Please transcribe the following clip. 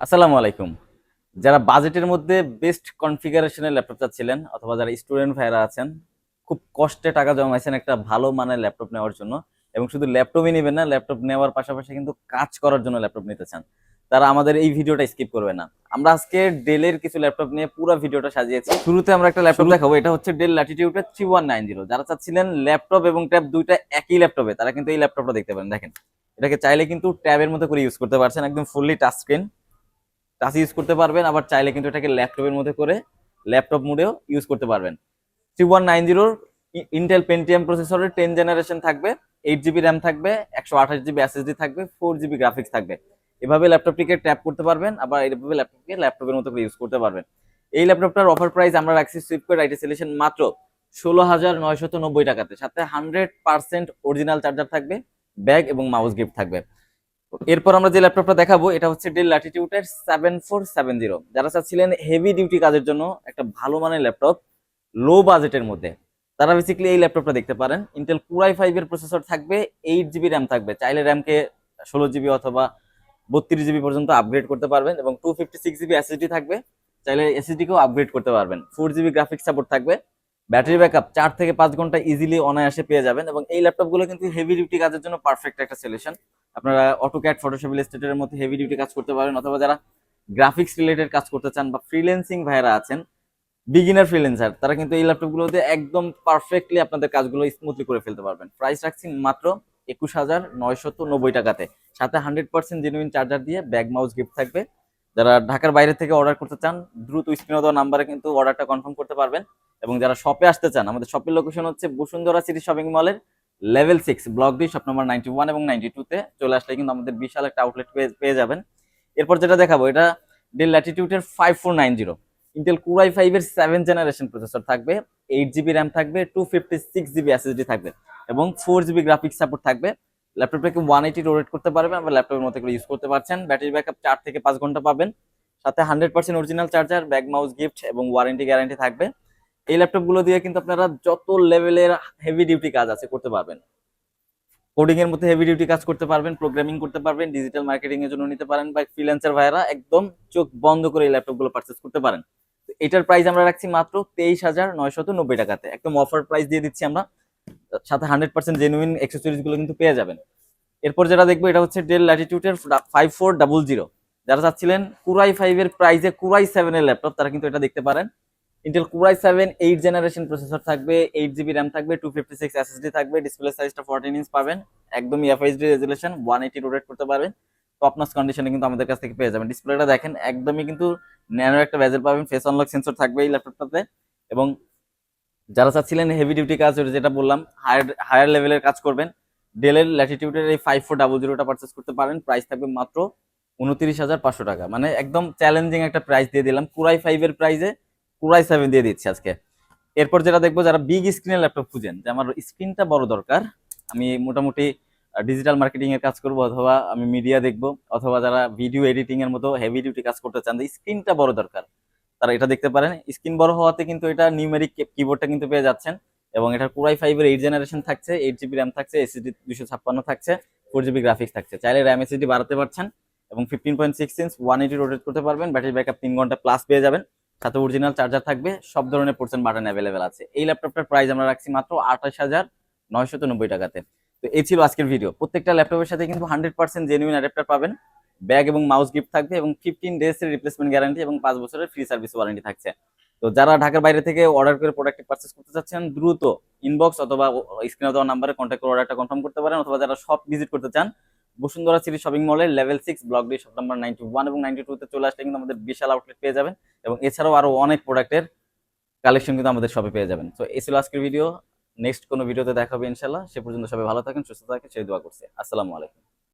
আসসালামু আলাইকুম। যারা বাজেটের মধ্যে বেস্ট কনফিগারেশনের ল্যাপটপ চাচ্ছিলেন অথবা যারা স্টুডেন্ট ভাইরা আছেন, খুব কষ্টে টাকা জমাইছেন একটা ভালো মানের ল্যাপটপ নেওয়ার জন্য, এবং শুধু ল্যাপটপই নেবেন না, ল্যাপটপ নেওয়ার পাশাপাশি কিন্তু কাজ করার জন্য ল্যাপটপ নিতে চান, তারা আমাদের এই ভিডিওটা স্কিপ করবে না। আমরা আজকে ডেলের কিছু ল্যাপটপ নিয়ে পুরো ভিডিওটা সাজিয়েছি। শুরুতে আমরা একটা ল্যাপটপ দেখাবো, এটা হচ্ছে ডেল ল্যাটিটিউড 3190। যারা চাচ্ছিলেন ল্যাপটপ এবং ট্যাব দুইটা একই ল্যাপটপে, তারা কিন্তু এই ল্যাপটপটা দেখতে পারেন। দেখেন, এটাকে চাইলে কিন্তু ট্যাবের মতো করে ইউজ করতে পারছেন, একদম fully touch screen, touch use করতে পারবেন। আবার চাইলে কিন্তু এটাকে ল্যাপটপের মধ্যে করে ল্যাপটপ মোডেও ইউজ করতে পারবেন। 3190 ইন্টেল পেন্টিয়াম প্রসেসরের 10 জেনারেশন থাকবে, 8 জিবি র্যাম থাকবে, 128 জিবি এসএসডি থাকবে, 4 জিবি গ্রাফিক্স থাকবে। এভাবে ল্যাপটপটিকে ট্যাপ করতে পারবেন, আবার এইভাবে ল্যাপটপকে ল্যাপটপের মতো করে ইউজ করতে পারবেন। এই ল্যাপটপটার অফার প্রাইস আমরা রাখছি সুইপকোড আইটি সলিউশন মাত্র 16,990 টাকাতে, সাথে 100% অরিজিনাল চার্জার থাকবে, ব্যাগ এবং মাউস গিফট থাকবে। এরপর আমরা যে ল্যাপটপটা দেখাবো, এটা হচ্ছে ডেল ল্যাটিটিউডের 7470। যারা চাচ্ছিলেন হেভি ডিউটি কাজের জন্য একটা ভালো মানের ল্যাপটপ লো বাজেটের মধ্যে, তারা বেসিক্যালি এই ল্যাপটপটা দেখতে পারেন। ইন্টেল কুরাই 5 এর প্রসেসর থাকবে, 8 জিবি র্যাম থাকবে, চাইলে র্যামকে 16 জিবি অথবা 32 জিবি পর্যন্ত আপগ্রেড করতে পারবেন, এবং 256 জিবি এসএসডি থাকবে, চাইলে এসএসডি কেও আপগ্রেড করতে পারবেন। 4 জিবি গ্রাফিক্স সাপোর্ট থাকবে, ব্যাটারি ব্যাকআপ 4 থেকে 5 ঘন্টা ইজিলি অনায়াসে পেয়ে যাবেন। এবং এই ল্যাপটপগুলো কিন্তু হেভি ডিউটি কাজের জন্য পারফেক্ট একটা সলিউশন। আপনারা অটোক্যাড, ফটোশপ, ইলাস্ট্রেটরের মধ্যে হেভি ডিউটি কাজ করতে পারেন, অথবা যারা গ্রাফিক্স রিলেটেড কাজ করতে চান বা ফ্রিল্যান্সিং ভাইরা আছেন, বিগিনার ফ্রিল্যান্সার, তারা কিন্তু এই ল্যাপটপগুলোতে একদম পারফেক্টলি আপনাদের কাজগুলো স্মুথলি করে ফেলতে পারবেন। প্রাইস রাখছি মাত্র 21,990 টাকাতে, সাথে 100% জেনুইন চার্জার দিয়ে ব্যাগ মাউস গিফট থাকবে। যারা ঢাকার বাইরে থেকে অর্ডার করতে চান, দ্রুত স্ক্রিনে দেওয়া নাম্বারে কিন্তু অর্ডারটা কনফার্ম করতে পারবেন। এবং যারা শপে আসতে চান, আমাদের শপের লোকেশন হচ্ছে বসুন্ধরা সিটি শপিং মলের level 6 block D, shop number 91 এবং 92-তে চলে আসলে কিন্তু আমাদের বিশাল একটা আউটলেট পেয়ে যাবেন। এরপর যেটা দেখাবো, এটা ডেল ল্যাটিটিউডের 5490। ইন্টেল কুরাই 5 এর 7 জেনারেশন প্রসেসর থাকবে, 8 জিবি র্যাম থাকবে, 256 জিবি এসএসডি থাকবে, এবং 4 জিবি গ্রাফিক্স সাপোর্ট থাকবে। ল্যাপটপটাকে 180 রোটেট করতে পারবেন, আবার ল্যাপটপের মতো করে ইউজ করতে পারছেন। ব্যাটারি ব্যাকআপ 4 থেকে 5 ঘন্টা পাবেন, সাথে 100% original charger, bag mouse gift এবং ওয়ারেন্টি গ্যারান্টি থাকবে। এই ল্যাপটপগুলো দিয়ে কিন্তু আপনারা যত লেভেলের হেভি ডিউটি কাজ আছে করতে পারবেন। কোডিং এর মধ্যে হেভি ডিউটি কাজ করতে পারবেন, প্রোগ্রামিং করতে পারবেন, ডিজিটাল মার্কেটিং এর জন্য নিতে পারেন, বা ফ্রিল্যান্সার ভাইরা একদম চোখ বন্ধ করে এই ল্যাপটপগুলো পারচেজ করতে পারেন। এটার প্রাইস আমরা রাখছি মাত্র 23,990 টাকাতে, একদম অফার প্রাইস দিয়ে দিচ্ছি আমরা, সাথে 100% জেনুইন অ্যাক্সেসরিজ গুলো কিন্তু পেয়ে যাবেন। এরপর যেটা দেখবো, এটা হচ্ছে ডেল ল্যাটিটিউডের 5400। যারা চাচ্ছিলেন কুরাই 5 এর প্রাইসে কুরাই 7 এর ল্যাপটপ, তারা কিন্তু এটা দেখতে পারেন। ইন্টেল কুরাই 7 8 জেনারেশন প্রসেসর থাকবে, 8 জিবি র্যাম থাকবে, 256 এসএসডি থাকবে, ডিসপ্লে সাইজটা 14 ইঞ্চ পাবেন, একদমই এফএইচডি রেজুলেশন, 180 রোটেট করতে পারবেন। টপ নচ কন্ডিশনে কিন্তু আমাদের কাছ থেকে পেয়ে যাবেন। ডিসপ্লেটা দেখেন, একদমই কিন্তু ন্যানো একটা বেজেল পাবেন, ফেস আনলক সেন্সর থাকবে এই ল্যাপটপটাতে। এবং যারা চাচ্ছিলেন হেভি ডিউটি কাজ, যেটা বললাম হায়ার লেভেলের কাজ করবেন, ডেলের ল্যাটিটিউডের এই 5400টা পারচেস করতে পারেন। প্রাইস থাকবে মাত্র 29,500 টাকা, মানে একদম চ্যালেঞ্জিং একটা প্রাইস দিয়ে দিলাম। কুরাই 5 এর প্রাইসে কুরাই 7 দিয়ে দিচ্ছি আজকে। এরপর যেটা দেখবো, যারা বিগ স্ক্রিনের ল্যাপটপ খুঁজেন, যে আমার স্ক্রিনটা বড় দরকার, আমি মোটামুটি ডিজিটাল মার্কেটিং এর কাজ করব, অথবা আমি মিডিয়া দেখবো, অথবা যারা ভিডিও এডিটিং এর মতো হেভি ডিউটি কাজ করতে চান, স্ক্রিনটা বড় দরকার, তারা এটা দেখতে পারেন। স্ক্রিন বড় হওয়াতে কিন্তু এটা নিউমেরিক কিবোর্ডটা কিন্তু পেয়ে যাচ্ছেন। এবং এটার কুরাই 5 এর 8 জেনারেশন থাকছে, 8 জিবি র্যাম থাকছে, এসএসডি 256 থাকছে, 4 জিবি গ্রাফিক্স থাকছে, চাইলে র্যাম এসএসডি বাড়াতে পারছেন। এবং 15.6 ইঞ্চ 180 রোটেট করতে পারবেন, ব্যাটারি ব্যাকআপ 3 ঘন্টা প্লাস পেয়ে যাবেন, সাথে অরিজিনাল চার্জার থাকবে, সব ধরনের পোর্টস বাটন অ্যাভেলেবেল আছে। এই ল্যাপটপটার প্রাইস আমরা রাখছি মাত্র 28,990 টাকাতে। তো এই ছিল আজকের ভিডিও। প্রত্যেকটা ল্যাপটপের সাথে কিন্তু 100% জেনুইন অ্যাডাপ্টার পাবেন, ব্যাগ এবং মাউস গিফট থাকবে, এবং 15 ডেজ এর রিপ্লেসমেন্ট গ্যারান্টি এবং 5 বছরের ফ্রি সার্ভিস ওয়ারেন্টি থাকছে। তো যারা ঢাকার বাইরে থেকে অর্ডার করে প্রোডাক্ট পারচেস করতে চাচ্ছেন, দ্রুত ইনবক্স অথবা স্ক্রিনে দেওয়া নাম্বারে কন্ট্যাক্ট করে অর্ডারটা কনফার্ম করতে পারেন। অথবা যারা শপ ভিজিট করতে চান, বসুন্ধরা সিটি শপিং মলের level 6 block D, shop number 91 এবং 92-তে চলে আসলে কিন্তু আমাদের বিশাল আউটলেট পেয়ে যাবেন। এবং এছাড়াও আরো অনেক প্রোডাক্টের কালেকশন কিন্তু আমাদের শপে পেয়ে যাবেন। তো এই ছিল আজকের ভিডিও। নেক্সট কোনো ভিডিওতে দেখা হবে ইনশাল্লাহ। সে পর্যন্ত সবাই ভালো থাকেন, সুস্থ থাকেন, সেই দোয়া করছি। আসসালামু আলাইকুম।